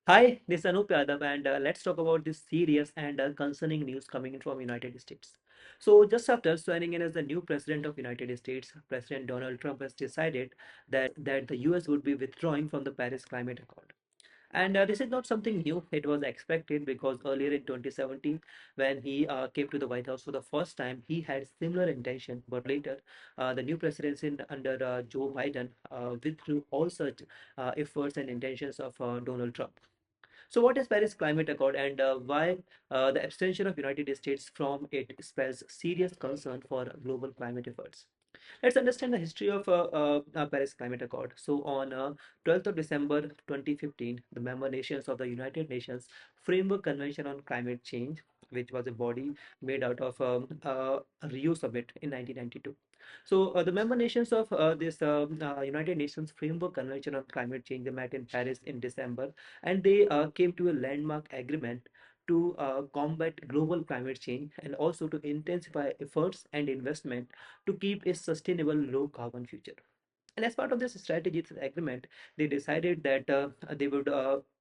Hi, this is Anup Yadav, and let's talk about this serious and concerning news coming in from United States. So, just after swearing in as the new president of United States, President Donald Trump has decided that the US would be withdrawing from the Paris Climate Accord. And this is not something new. It was expected because earlier in 2017, when he came to the White House for the first time, he had similar intention. But later, the new presidency under Joe Biden withdrew all such efforts and intentions of Donald Trump. So, what is Paris Climate Accord and why the abstention of United States from it spells serious concern for global climate efforts? Let's understand the history of Paris Climate Accord. So, on 12th of December 2015, the member nations of the United Nations Framework Convention on Climate Change, which was a body made out of Rio Summit in 1992. So, the member nations of this United Nations Framework Convention on Climate Change, they met in Paris in December, and they came to a landmark agreement to combat global climate change and also to intensify efforts and investment to keep a sustainable low carbon future. And as part of this strategy, this agreement, they decided that they would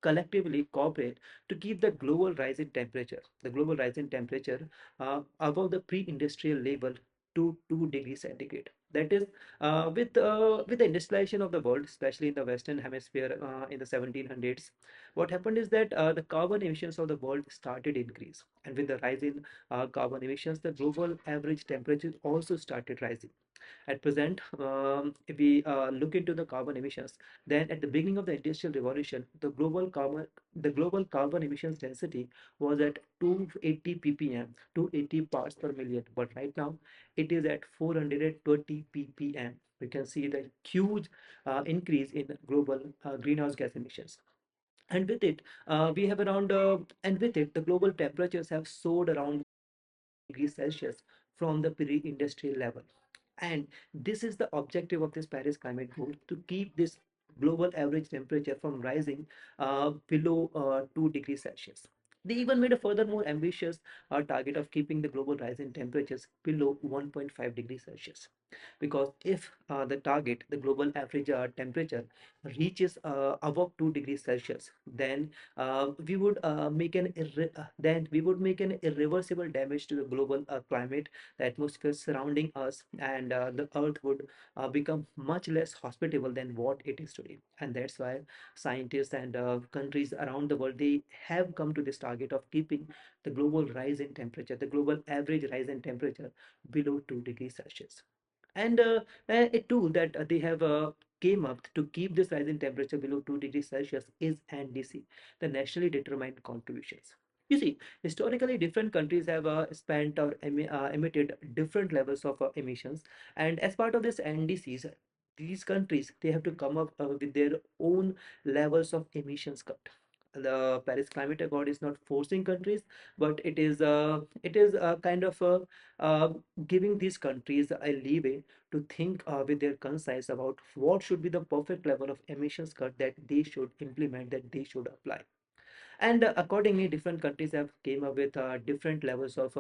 collectively cooperate to keep the global rise in temperature above the pre-industrial level to 2 degrees centigrade. That is, with the industrialization of the world, especially in the Western Hemisphere in the 1700s, what happened is that the carbon emissions of the world started increase, and with the rise in carbon emissions, the global average temperature also started rising. At present, if we look into the carbon emissions, then at the beginning of the Industrial Revolution, the global carbon emissions density was at 280 ppm, 280 parts per million. But right now, it is at 420 ppm. We can see the huge increase in global greenhouse gas emissions. And with it, and with it, the global temperatures have soared around degrees Celsius from the pre-industrial level. And this is the objective of this Paris climate goal, to keep this global average temperature from rising below 2 degrees Celsius. They even made a further more ambitious target of keeping the global rise in temperatures below 1.5 degrees Celsius. Because if the global average temperature reaches above 2 degrees Celsius, then we would make an irreversible damage to the global climate, the atmosphere surrounding us, and the earth would become much less hospitable than what it is today. And that's why scientists and countries around the world, they have come to this target of keeping the global rise in temperature, the global average rise in temperature below 2 degrees Celsius. And a tool that they have came up to keep this rise in temperature below 2 degrees Celsius is NDC, the nationally determined contributions. You see, historically, different countries have spent or emitted different levels of emissions, and as part of this NDCs, these countries, they have to come up with their own levels of emissions cut. The Paris Climate Accord is not forcing countries, but it is kind of giving these countries a leeway to think with their conscience about what should be the perfect level of emissions cut that they should implement, that they should apply. And accordingly, different countries have came up with different levels of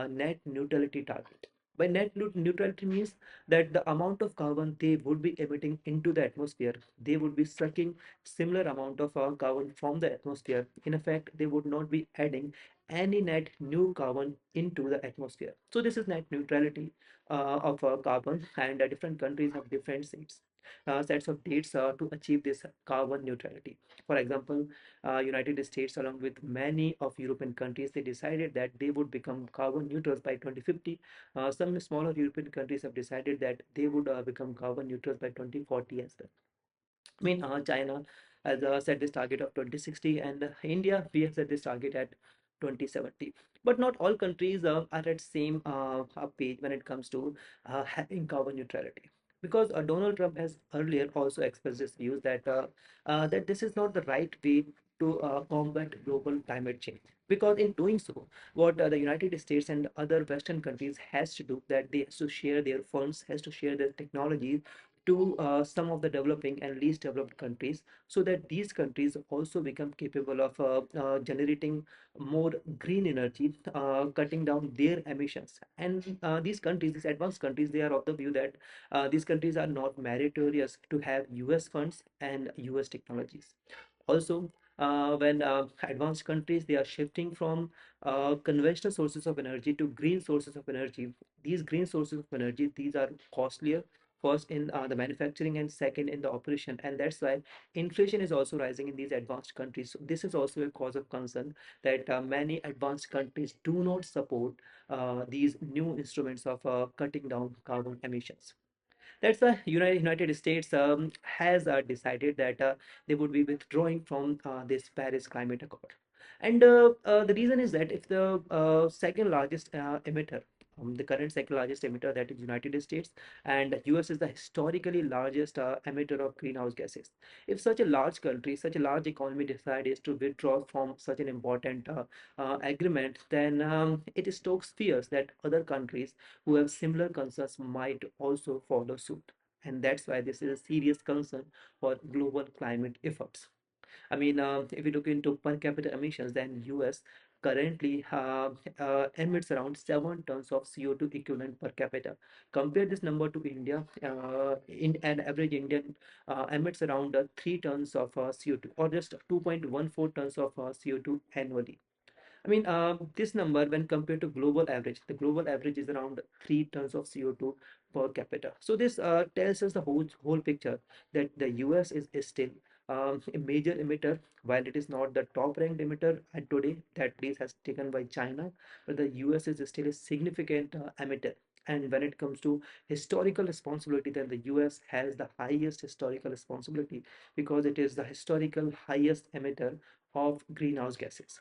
net neutrality target. By neutrality means that the amount of carbon they would be emitting into the atmosphere, they would be sucking similar amount of carbon from the atmosphere. In effect, they would not be adding any net new carbon into the atmosphere. So this is net neutrality of carbon, and different countries have different sets of dates to achieve this carbon neutrality. For example, United States, along with many of European countries, they decided that they would become carbon neutrals by 2050. Some smaller European countries have decided that they would become carbon neutrals by 2040 as well. I mean, China has set this target of 2060, and India, we have set this target at 2070. But not all countries are at same page when it comes to having carbon neutrality. Because Donald Trump has earlier also expressed his views that this is not the right way to combat global climate change. Because in doing so, what the United States and other Western countries has to do, that they has to share their funds, has to share their technologies to some of the developing and least developed countries, so that these countries also become capable of generating more green energy, cutting down their emissions. And these countries, these advanced countries, they are of the view that these countries are not meritorious to have US funds and US technologies. Also, when advanced countries they are shifting from conventional sources of energy to green sources of energy. These green sources of energy, these are costlier, first in the manufacturing and second in the operation, and that's why inflation is also rising in these advanced countries. So this is also a cause of concern that many advanced countries do not support these new instruments of cutting down carbon emissions. That's why United States has decided that they would be withdrawing from this Paris Climate Accord. And the reason is that if the second largest emitter, the current second largest emitter, that is United States, and US is the historically largest emitter of greenhouse gases. If such a large country, such a large economy decides to withdraw from such an important agreement, then it stokes fears that other countries who have similar concerns might also follow suit. And that's why this is a serious concern for global climate efforts. I mean, if you look into per capita emissions, then US currently emits around 7 tons of CO2 equivalent per capita. Compare this number to India. In an average Indian emits around 3 tons of CO2, or just 2.14 tons of CO2 annually. I mean, this number, when compared to global average, the global average is around 3 tons of CO2 per capita. So this tells us the whole picture that the US is still a major emitter, while it is not the top ranked emitter at today. That place has taken by China, but the US is still a significant emitter. And when it comes to historical responsibility, then the US has the highest historical responsibility because it is the historical highest emitter of greenhouse gases.